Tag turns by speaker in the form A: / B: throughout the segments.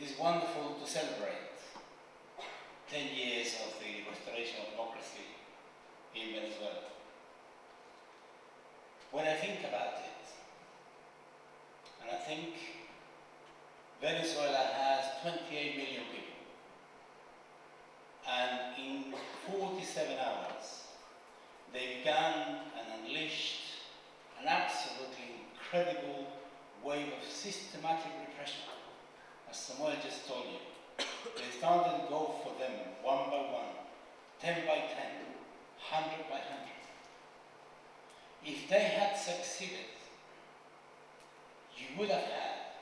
A: It is wonderful to celebrate 10 years of the restoration of democracy in Venezuela. When I think about it, and I think Venezuela has 28 million people, and in 47 hours, they began and unleashed an absolutely incredible wave of systematic repression. As Samuel just told you, they started to go for them one by one, 10 by 10, 100 by 100. If they had succeeded, you would have had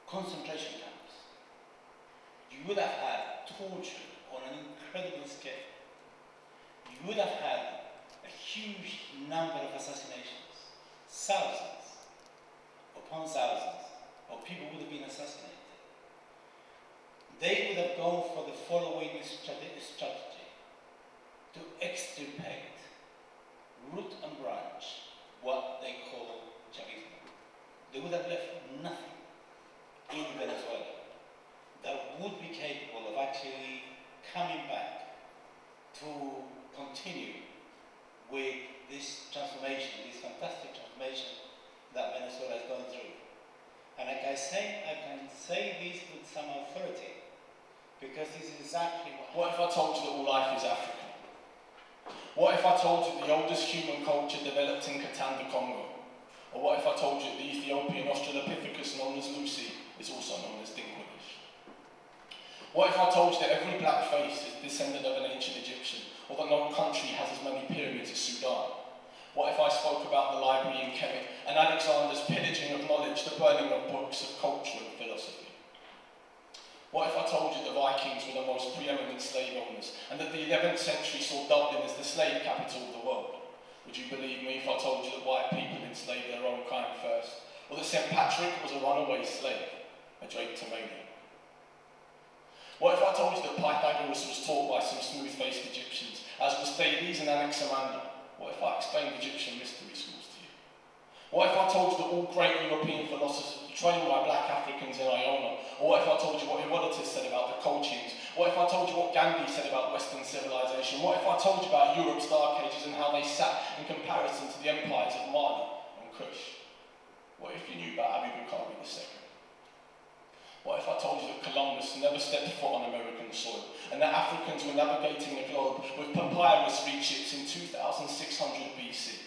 A: concentration camps. You would have had torture on an incredible scale. You would have had a huge number of assassinations, thousands upon thousands of people would have been assassinated. They would have gone for the following strategy: to extirpate, root and branch, what they call Chavismo. They would have left nothing in Venezuela that would be capable of actually coming back to continue with this transformation, this fantastic transformation that Venezuela is going through. And like I can say this with some authority, because this is exactly
B: what if I told you that all life is African? What if I told you the oldest human culture developed in Katanga, Congo? Or what if I told you the Ethiopian Australopithecus known as Lucy is also known as Dinklage? What if I told you that every black face is descendant of an ancient Egyptian, or that no country has as many pyramids as Sudan? What if I spoke about the library in Kemet and Alexander's pillaging of knowledge, the burning of books of culture and philosophy? What if I told you the Vikings were the most preeminent slave owners, and that the 11th century saw Dublin as the slave capital of the world? Would you believe me if I told you that white people enslaved their own kind first, or that St. Patrick was a runaway slave, a Drapetomaniac? What if I told you that Pythagoras was taught by some smooth-faced Egyptians, as was Thales and Anaximander? What if I explained Egyptian mystery schools to you? What if I told you that all great European philosophers were trained by black Africans in Iona? Or what if I told you what Herodotus said about the Colchians? What if I told you what Gandhi said about Western civilization? What if I told you about Europe's dark ages and how they sat in comparison to the empires of Mali and Kush? What if you knew about Abu Bakr II? What if I told you that Columbus never stepped foot on American soil, and that Africans were navigating the globe with papyrus reed ships in 2600 BC?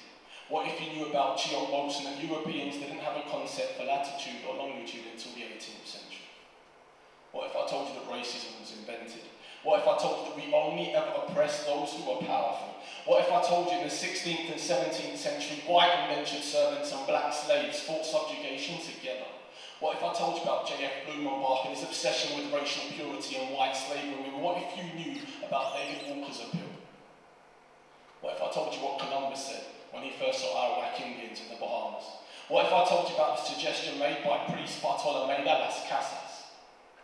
B: What if you knew about geoboats and that Europeans didn't have a concept for latitude or longitude until the 18th century? What if I told you that racism was invented? What if I told you that we only ever oppress those who are powerful? What if I told you in the 16th and 17th century white indentured servants and black slaves fought subjugation together? What if I told you about J.F. Blumenbach and his obsession with racial purity and white slave women? What if you knew about David Walker's appeal? What if I told you what Columbus said when he first saw Arawak Indians in the Bahamas? What if I told you about the suggestion made by priest Bartolomé de las Casas?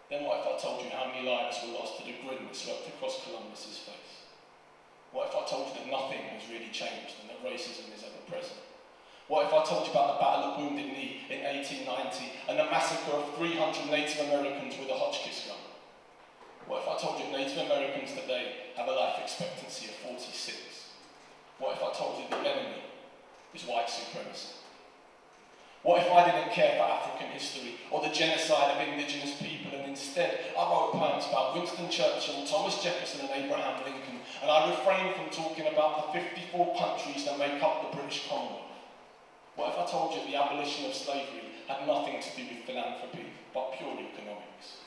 B: Then what if I told you how many lives were lost to the grin that swept across Columbus's face? What if I told you that nothing has really changed and that racism is ever present? What if I told you about the Battle of Wounded Knee in 1890 and the massacre of 300 Native Americans with a Hotchkiss gun? What if I told you Native Americans today have a life expectancy of 46? What if I told you the enemy is white supremacy? What if I didn't care for African history or the genocide of indigenous people, and instead I wrote poems about Winston Churchill, Thomas Jefferson and Abraham Lincoln, and I refrained from talking about the 54 countries that make up the British Commonwealth? What if I told you the abolition of slavery had nothing to do with philanthropy, but purely economics?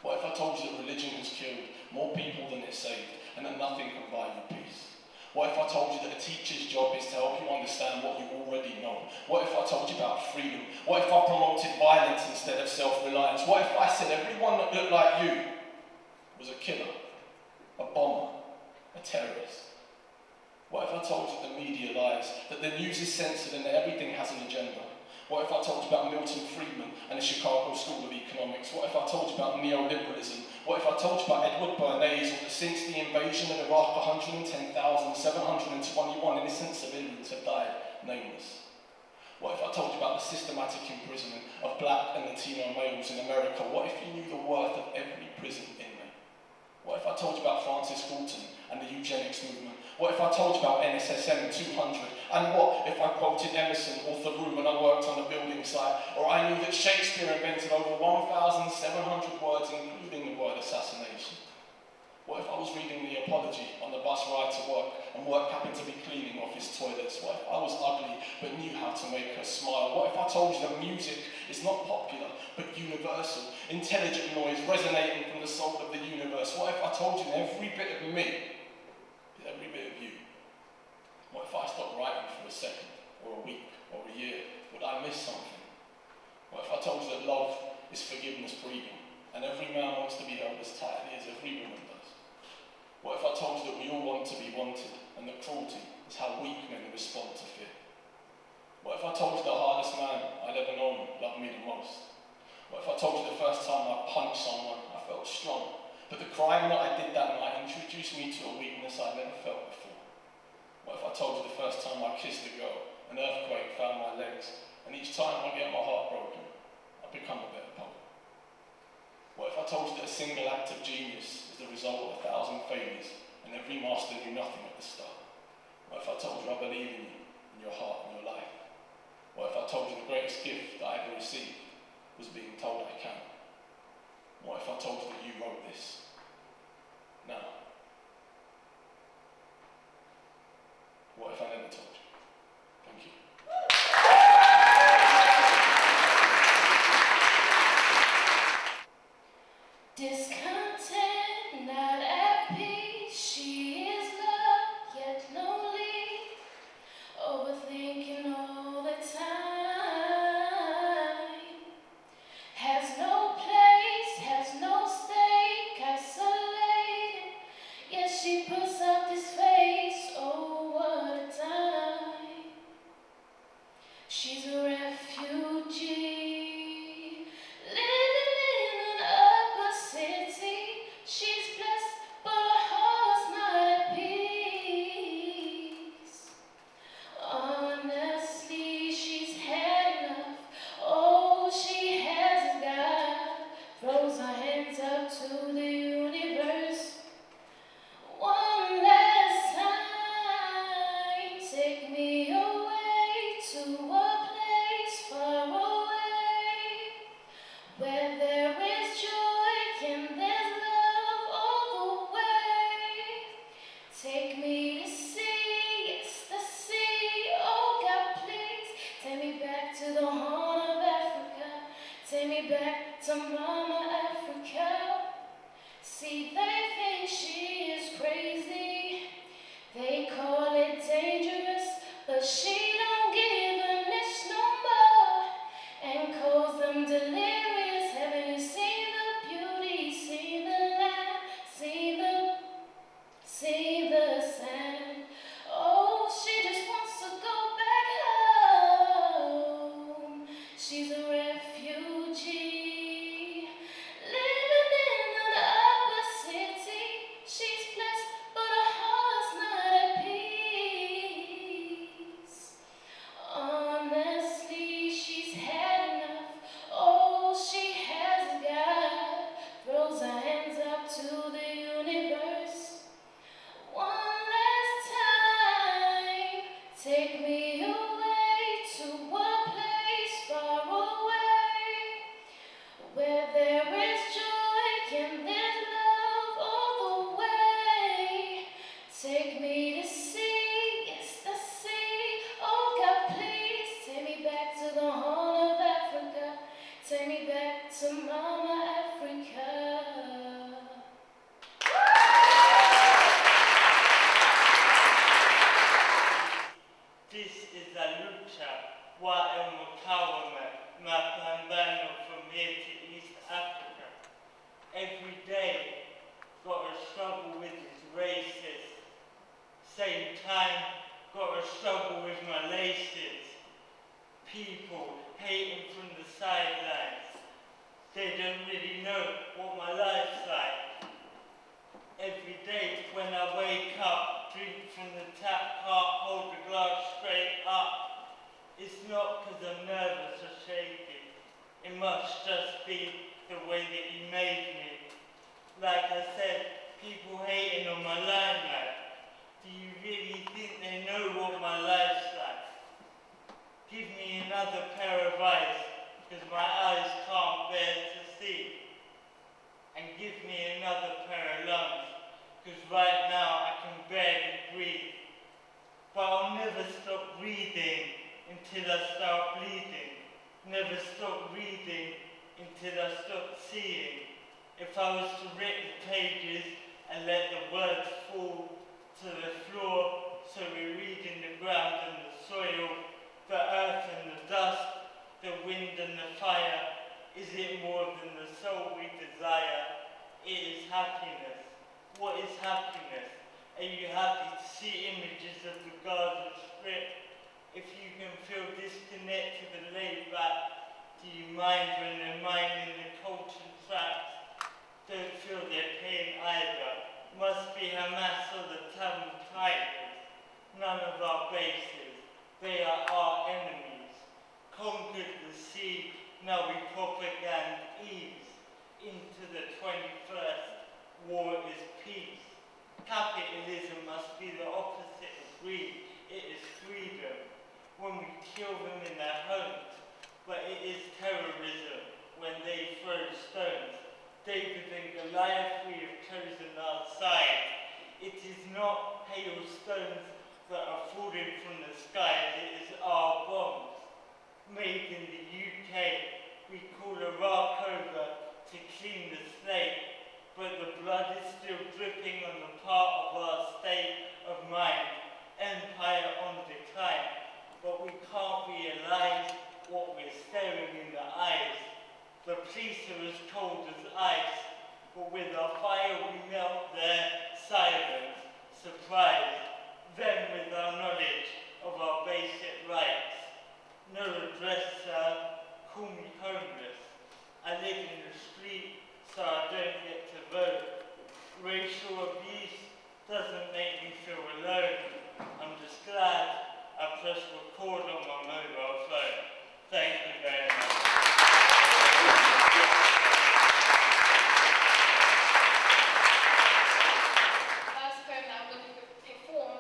B: What if I told you that religion has killed more people than it saved, and that nothing can buy you peace? What if I told you that a teacher's job is to help you understand what you already know? What if I told you about freedom? What if I promoted violence instead of self-reliance? What if I said everyone that looked like you was a killer, a bomber, a terrorist? What if I told you the media lies, that the news is censored and that everything has an agenda? What if I told you about Milton Friedman and the Chicago School of Economics? What if I told you about neoliberalism? What if I told you about Edward Bernays, or that since the invasion of Iraq, 110,721 innocent civilians have died nameless? What if I told you about the systematic imprisonment of black and Latino males in America? What if you knew the worth of every prison inmate? What if I told you about Francis Galton and the eugenics movement? What if I told you about NSSM 200? And what if I quoted Emerson or Thoreau when I worked on a building site? Or I knew that Shakespeare invented over 1,700 words, including the word assassination? What if I was reading the apology on the bus ride to work and work happened to be cleaning off his toilets? What if I was ugly but knew how to make her smile? What if I told you that music is not popular but universal, intelligent noise resonating from the soul of the universe? What if I told you that every bit of me is every bit of you? What if I stopped writing for a second, or a week, or a year? Would I miss something? What if I told you that love is forgiveness breathing, and every man wants to be held as tightly as every woman does? What if I told you that we all want to be wanted, and that cruelty is how weak men respond to fear? What if I told you the hardest man I'd ever known loved me the most? What if I told you the first time I punched someone, I felt strong, but the crime that I did that night introduced me to a weakness I'd never felt before? What if I told you the first time I kissed a girl, an earthquake found my legs, and each time I get my heart broken, I become a better poet? What if I told you that a single act of genius is the result of 1,000 failures, and every master knew nothing at the start? What if I told you I believe in your heart and your life? What if I told you the greatest gift that I ever received was being told I can? What if I told you that you wrote this now? What if I never told you? Thank you.
C: Discontent, not at peace, she is loved, yet lonely, overthinking all the time, has no place, has no stake, isolated, yet she puts up this face, oh what a time. She's a refugee, living in an upper city. She's blessed, but her heart's not at peace. Honestly, she's had enough. All she has is God. Throws her hands up to the universe. One last time, take me away to a place far away, where there is joy and there's love all the way. Take me to sea, yes, the sea, oh God, please. Take me back to the Horn of Africa. Take me back to Mama Africa. See, they think she is crazy. They call it dangerous, but she don't give an inch no more and calls them delirious. Haven't you seen the beauty, seen the land, seen the sand? Oh, she just wants to go back home. She's a refugee, living in an upper city. She's blessed, but her heart's not at peace. Honestly, she's had enough. All she has is God. Throws her hands up to the universe. One last time, take me away to a place far away, where there is joy and there's love all the way. Take me to sea, yes, the sea, oh God, please. Take me back to the Horn of Africa. Take me back to Mama Africa.
D: This is a lucha wa emukawame mapambano from here to East Africa. Every day, gotta struggle with this racist. Same time, gotta struggle with my laces. People hating from the sidelines. They don't really know what my life's like. Every day when I wake up, drink from the tap, can't hold the glass straight up. It's not because I'm nervous or shaky. It must just be the way that he made me. Like I said, people hating on my limelight. Do you really think they know what my life's like? Give me another pair of eyes, because my eyes can't bear to see. And give me another pair of lungs, because right now I can barely breathe. But I'll never stop breathing until I start bleeding. Never stop reading until I stop seeing. If I was to rip the pages and let the words fall to the floor, so we read in the ground and the soil, the earth and the dust, the wind and the fire, is it more than the soul we desire? It is happiness. What is happiness? Are you happy to see images of the Gaza Strip? If you can feel disconnected and laid back, do you mind when they're mining the culture tracks? Don't feel their pain either. Must be Hamas or the Tamil Tigers. None of our bases. They are our enemies. Conquered the sea, now we propaganda ease. Into the 21st, war is peace. Capitalism must be the opposite of greed. It is freedom. When we kill them in their homes, but it is terrorism when they throw stones. David and Goliath, we have chosen our side. It is not hailstones that are falling from the skies, it is our bombs. Made in the UK, we call Iraq over to clean the slate, but the blood is still dripping on the part of our state of mind. Empire on decline, but we can't realize what we're staring in the eyes. The police are as cold as ice, but with our fire we melt their silence. Surprise, them with our knowledge of our basic rights. No address, sir, call me homeless. I live in the street, so I don't get to vote. Racial abuse doesn't make me feel alone. I'm just glad I pressed record on my mobile phone. Thank you very much.
C: First poem that I'm going to perform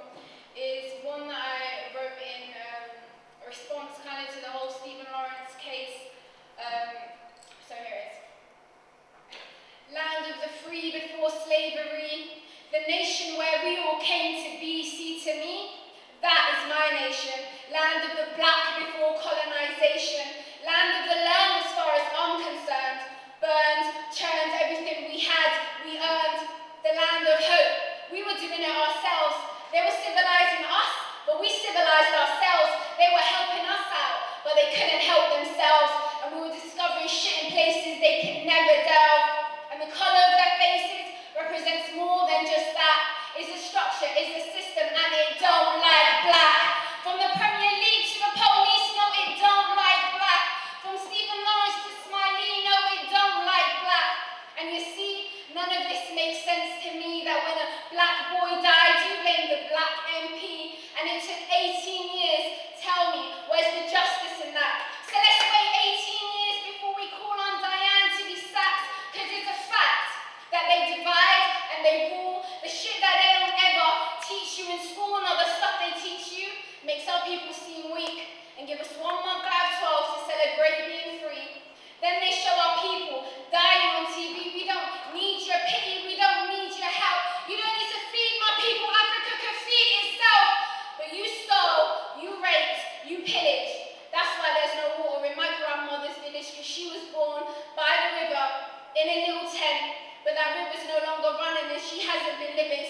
C: is one that I wrote in response kind of to the whole Stephen Lawrence case. So here it is. Land of the free before slavery, the nation where we all came to be, see to me, that is my nation. Land of the black before colonization, land of the land as far as I'm concerned, burned, churned, everything we had, we earned, the land of hope. We were doing it ourselves. They were civilizing us, but we civilized ourselves. They were helping us out, but they couldn't help themselves, and we were discovering shit in places they could never delve. And the colour of their faces represents more than just that. It's a structure, it's a system, and it don't like black. From the Premier League to the police, no, it don't like black. From Stephen Lawrence to Smiley, no, it don't like black. And you see, none of this makes sense to me, that when a black boy died, you blame the black MP, and it took 18 years. Tell me, where's the justice in that? So let's wait 18 years before we call on Diane to be sacked, because it's a fact that they divide and they rule. The shit that they don't ever teach you in school, and all the stuff they teach you makes our people seem weak and give us 1 month out of 12 to celebrate being free. Then they show our people dying on TV. We don't need your pity, we don't need your help. You don't need to feed my people, Africa can feed itself. But you stole, you raped, you pillaged. That's why there's no water in my grandmother's village, because she was born by the river in a little tent. But that river's no longer running and she hasn't been living